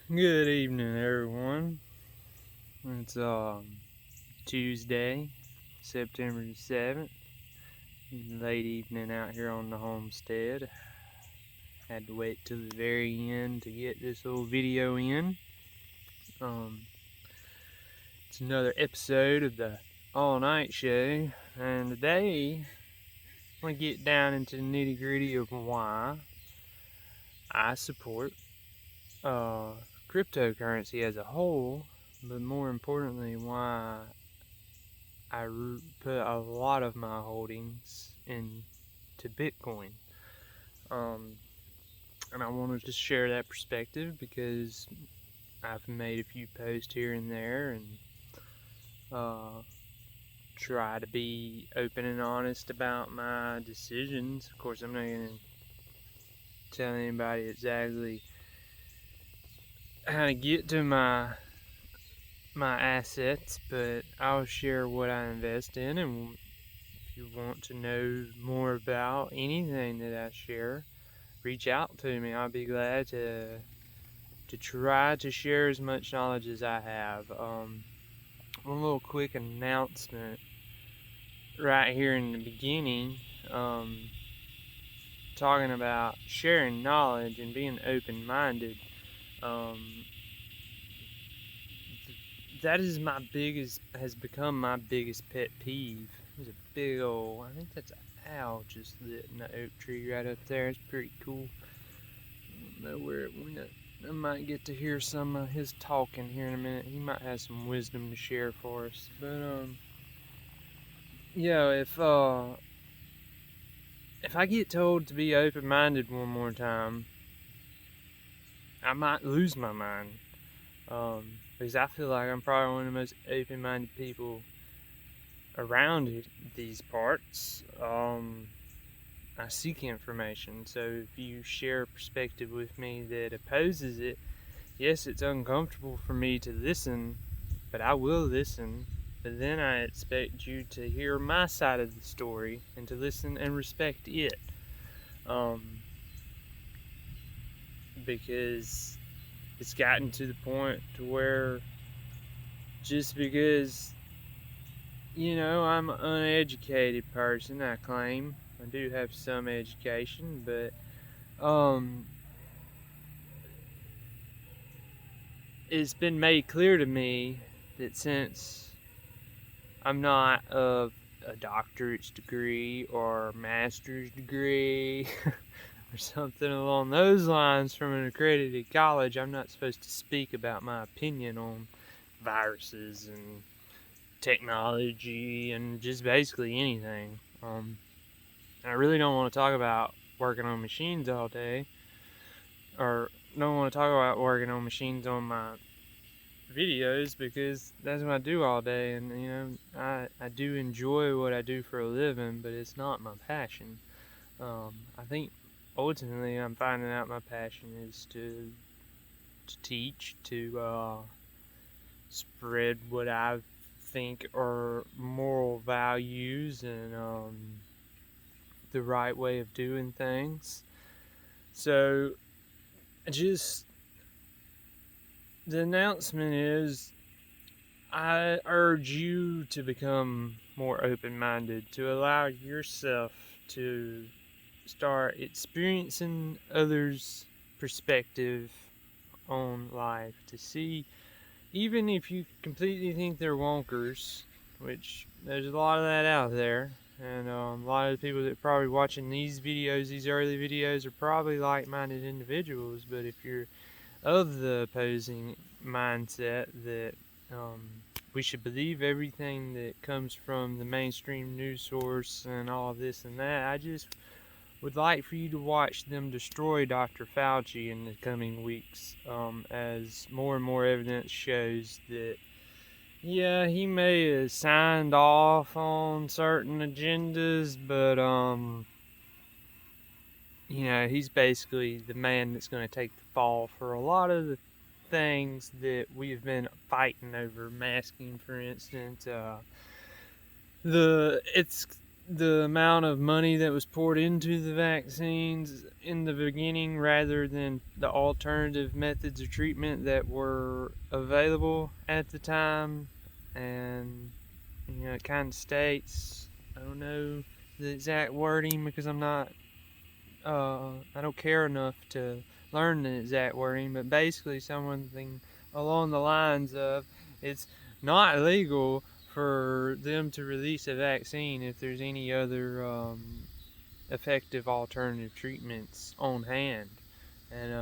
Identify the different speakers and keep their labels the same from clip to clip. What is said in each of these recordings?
Speaker 1: Good evening, everyone. It's Tuesday, September the 7th. Late evening out here on the homestead. Had to wait till the very end to get this little video in. Um, it's another episode of the All Night Show, and today I'm gonna get down into the nitty gritty of why I support cryptocurrency as a whole, but more importantly, why I put a lot of my holdings into Bitcoin. And I wanted to share that perspective because I've made a few posts here and there and try to be open and honest about my decisions. Of course, I'm not going to tell anybody exactly how to get to my assets, but I'll share what I invest in, and if you want to know more about anything that I share, reach out to me. I'll be glad to try to share as much knowledge as I have. One little quick announcement right here in the beginning, talking about sharing knowledge and being open-minded. That is has become my biggest pet peeve. There's a big old, I think that's an owl just lit in the oak tree right up there. It's pretty cool. I don't know where it went. I might get to hear some of his talking here in a minute. He might have some wisdom to share for us. But yeah, if I get told to be open-minded one more time, I might lose my mind. Because I feel like I'm probably one of the most open-minded people around these parts. I seek information, so if you share a perspective with me that opposes it, yes, it's uncomfortable for me to listen, but I will listen. But then I expect you to hear my side of the story and to listen and respect it. Because it's gotten to the point to where just because, I'm an uneducated person, I claim. I do have some education, but it's been made clear to me that since I'm not of a doctorate's degree or master's degree or something along those lines from an accredited college, I'm not supposed to speak about my opinion on viruses and technology and just basically anything. I really don't want to talk about working on machines all day, or don't want to talk about working on machines on my videos, because that's what I do all day, and I do enjoy what I do for a living, but it's not my passion. I think ultimately I'm finding out my passion is to teach, to spread what I think are moral values and the right way of doing things. So just the announcement is, I urge you to become more open-minded, to allow yourself to start experiencing others' perspective on life, to see, even if you completely think they're wonkers, which there's a lot of that out there, and a lot of the people that are probably watching these videos, these early videos, are probably like-minded individuals. But if you're of the opposing mindset that we should believe everything that comes from the mainstream news source and all this and that, I just would like for you to watch them destroy Dr. Fauci in the coming weeks, as more and more evidence shows that, yeah, he may have signed off on certain agendas, but he's basically the man that's going to take the fall for a lot of the things that we've been fighting over. Masking, for instance. It's the amount of money that was poured into the vaccines in the beginning rather than the alternative methods of treatment that were available at the time. And it kind of states, I don't know the exact wording because I don't care enough to learn the exact wording, but basically something along the lines of, it's not legal for them to release a vaccine if there's any other effective alternative treatments on hand. And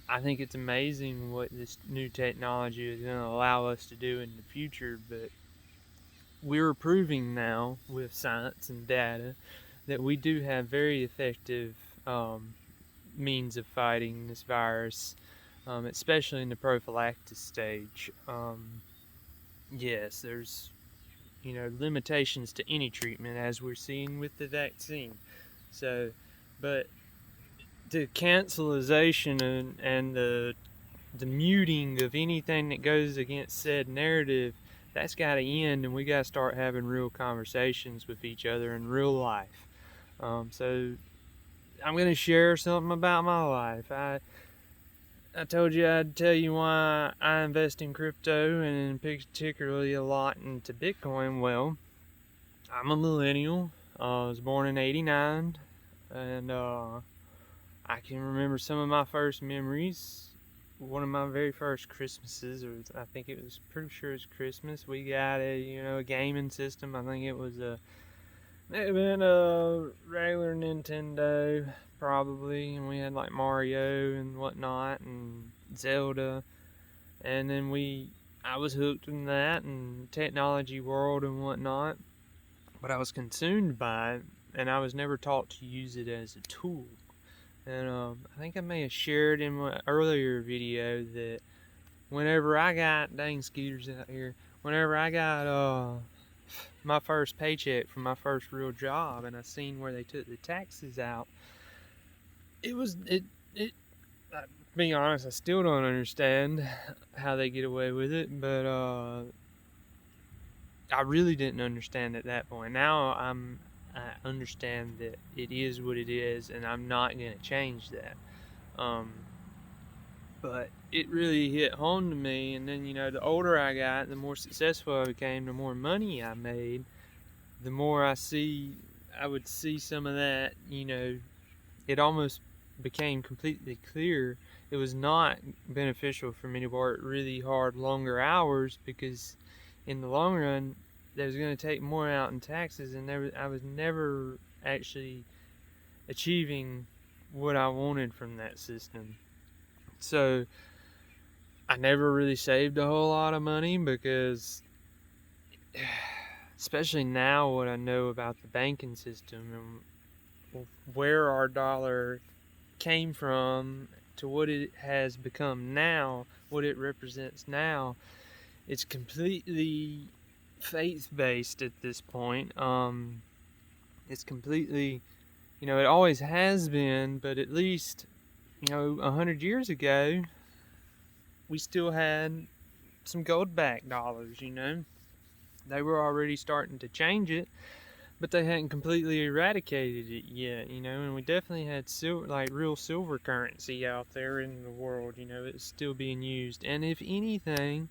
Speaker 1: I think it's amazing what this new technology is going to allow us to do in the future, but we're proving now with science and data that we do have very effective means of fighting this virus, especially in the prophylaxis stage. Yes, there's limitations to any treatment, as we're seeing with the vaccine. So, but the cancelization and the muting of anything that goes against said narrative, that's got to end, and we got to start having real conversations with each other in real life. So I'm going to share something about my life. I told you I'd tell you why I invest in crypto, and particularly a lot into Bitcoin. Well, I'm a millennial. I was born in '89, and I can remember some of my first memories. One of my very first Christmases, or I think it was pretty sure it was Christmas, we got a gaming system. I think it was it had been a regular Nintendo, probably, and we had like Mario and whatnot, and Zelda, and then I was hooked in that and technology world and whatnot, but I was consumed by it, and I was never taught to use it as a tool. And I think I may have shared in my earlier video that whenever I got, dang scooters out here, whenever I got my first paycheck from my first real job, and I seen where they took the taxes out, to be honest, I still don't understand how they get away with it, but I really didn't understand at that point. Now I understand that it is what it is, and I'm not going to change that. But it really hit home to me, and then the older I got, the more successful I became, the more money I made, the more I would see some of that. It almost became completely clear it was not beneficial for me to work really hard, longer hours, because in the long run, they was going to take more out in taxes, and I was never actually achieving what I wanted from that system. So I never really saved a whole lot of money, because especially now what I know about the banking system and where our dollar came from to what it has become now, what it represents now, it's completely faith-based at this point. It's completely, it always has been, but at least 100 years ago, we still had some gold-backed dollars. They were already starting to change it, but they hadn't completely eradicated it yet. And we definitely had real silver currency out there in the world. It's still being used. And if anything,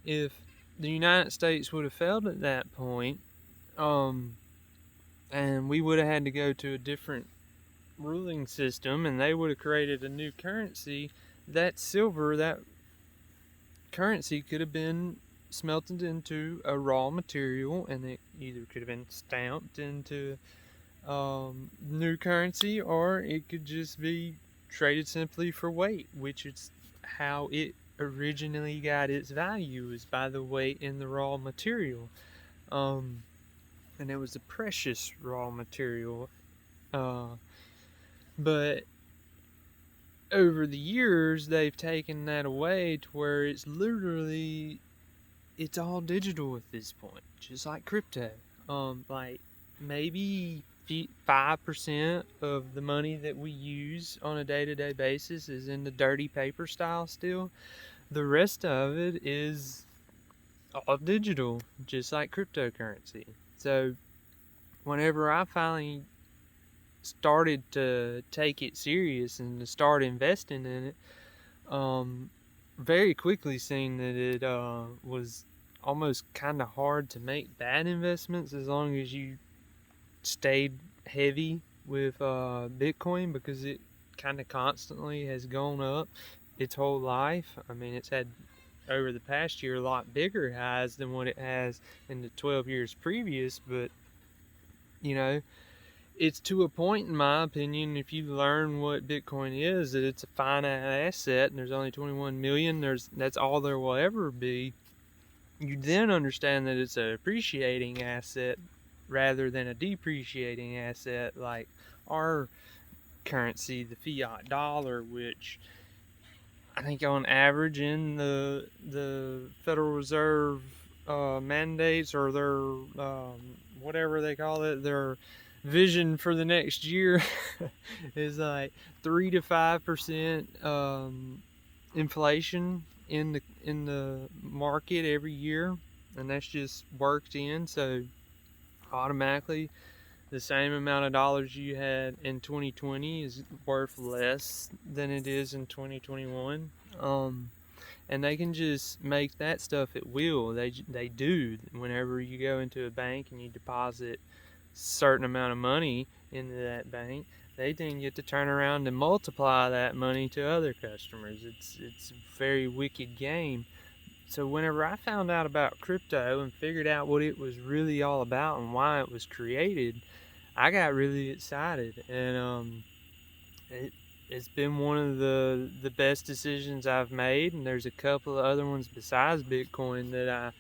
Speaker 1: if the United States would have failed at that point, and we would have had to go to a different ruling system, and they would have created a new currency, that currency could have been smelted into a raw material, and it either could have been stamped into new currency, or it could just be traded simply for weight, which is how it originally got its value, is by the weight in the raw material. And it was a precious raw material. But over the years, they've taken that away to where it's all digital at this point, just like crypto. Like maybe 5% of the money that we use on a day-to-day basis is in the dirty paper style still. The rest of it is all digital, just like cryptocurrency. So whenever I finally started to take it serious and to start investing in it, very quickly seen that it was almost kind of hard to make bad investments as long as you stayed heavy with Bitcoin, because it kind of constantly has gone up its whole life. I mean, it's had over the past year a lot bigger highs than what it has in the 12 years previous, but you know, it's to a point, in my opinion, if you learn what Bitcoin is, that it's a finite asset and there's only 21 million, that's all there will ever be. You then understand that it's an appreciating asset rather than a depreciating asset like our currency, the fiat dollar, which I think on average in the Federal Reserve mandates, or their whatever they call it, their vision for the next year is like 3 to 5% inflation in the market every year, and that's just worked in. So automatically, the same amount of dollars you had in 2020 is worth less than it is in 2021. And they can just make that stuff at will. They do. Whenever you go into a bank and you deposit a certain amount of money into that bank, they then get to turn around and multiply that money to other customers. It's a very wicked game. So whenever I found out about crypto and figured out what it was really all about and why it was created, I got really excited, and it's been one of the best decisions I've made. And there's a couple of other ones besides Bitcoin that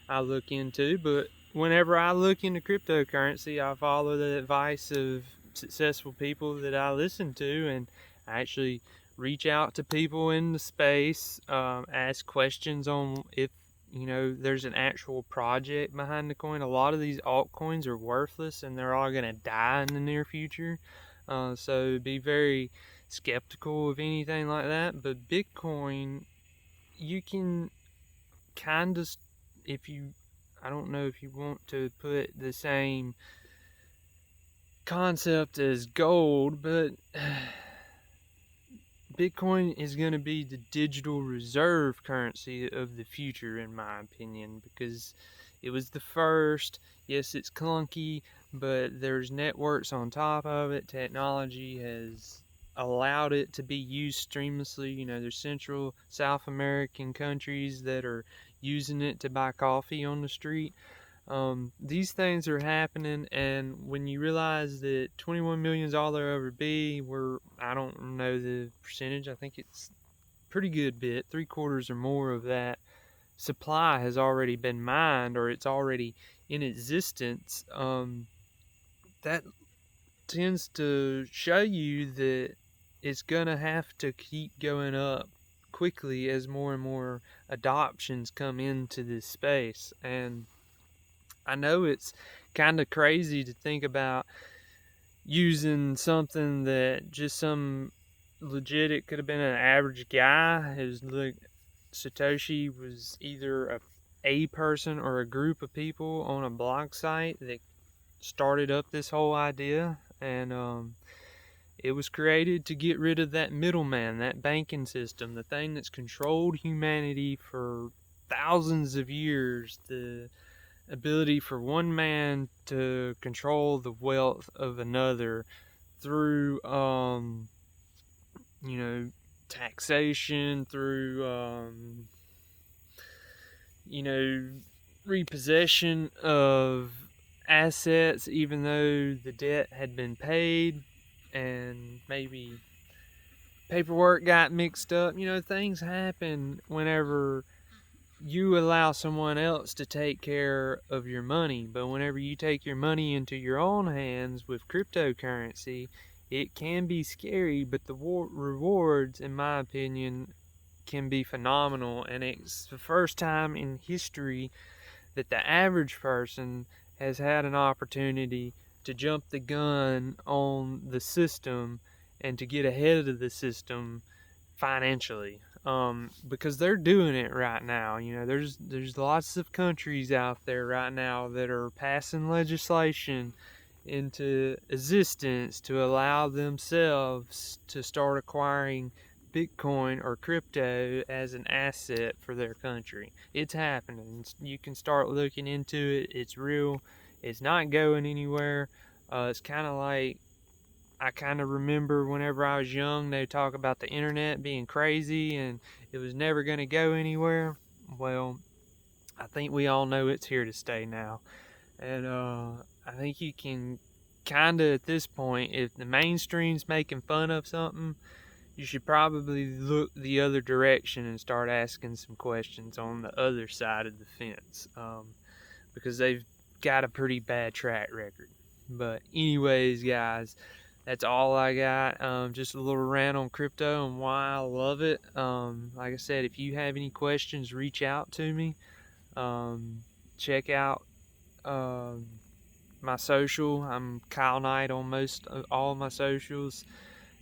Speaker 1: I look into. But whenever I look into cryptocurrency, I follow the advice of successful people that I listen to, and I actually reach out to people in the space, ask questions on if there's an actual project behind the coin. A lot of these altcoins are worthless and they're all going to die in the near future. So be very skeptical of anything like that. But Bitcoin, you can kind of, I don't know if you want to put the same concept as gold, but Bitcoin is going to be the digital reserve currency of the future, in my opinion, because it was the first. Yes, it's clunky, but there's networks on top of it. Technology has allowed it to be used streamlessly. There's Central, South American countries that are using it to buy coffee on the street. These things are happening, and when you realize that 21 million is all there ever be, I don't know the percentage, I think it's a pretty good bit, 3/4 or more of that supply has already been mined, or it's already in existence. That tends to show you that it's gonna have to keep going up quickly as more and more adoptions come into this space. And I know it's kind of crazy to think about using something that just some legit, it could have been an average guy who's like, Satoshi was either a person or a group of people on a blog site that started up this whole idea. And it was created to get rid of that middleman, that banking system, the thing that's controlled humanity for thousands of years, the ability for one man to control the wealth of another through taxation, through repossession of assets even though the debt had been paid, and maybe paperwork got mixed up. Things happen whenever you allow someone else to take care of your money. But whenever you take your money into your own hands with cryptocurrency, it can be scary, but the rewards, in my opinion, can be phenomenal. And it's the first time in history that the average person has had an opportunity to jump the gun on the system and to get ahead of the system financially. Because they're doing it right now. There's lots of countries out there right now that are passing legislation into existence to allow themselves to start acquiring Bitcoin or crypto as an asset for their country. It's happening. You can start looking into it. It's real. It's not going anywhere. It's kind of like, I kind of remember whenever I was young, they talk about the internet being crazy and it was never going to go anywhere. Well, I think we all know it's here to stay now. And I think you can kind of, at this point, if the mainstream's making fun of something, you should probably look the other direction and start asking some questions on the other side of the fence, because they've got a pretty bad track record. But anyways, guys, that's all I got. Just a little rant on crypto and why I love it. Like I said, if you have any questions, reach out to me. Check out my social. I'm Kyle Knight on most all my socials,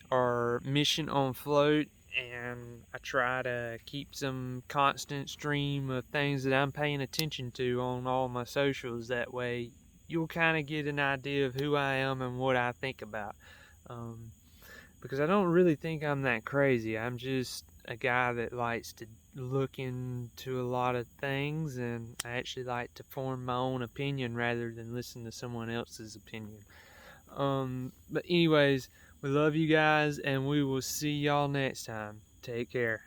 Speaker 1: or Mission on Float, and I try to keep some constant stream of things that I'm paying attention to on all my socials. That way you'll kind of get an idea of who I am and what I think about. Because I don't really think I'm that crazy. I'm just a guy that likes to look into a lot of things, and I actually like to form my own opinion rather than listen to someone else's opinion. But anyways, we love you guys, and we will see y'all next time. Take care.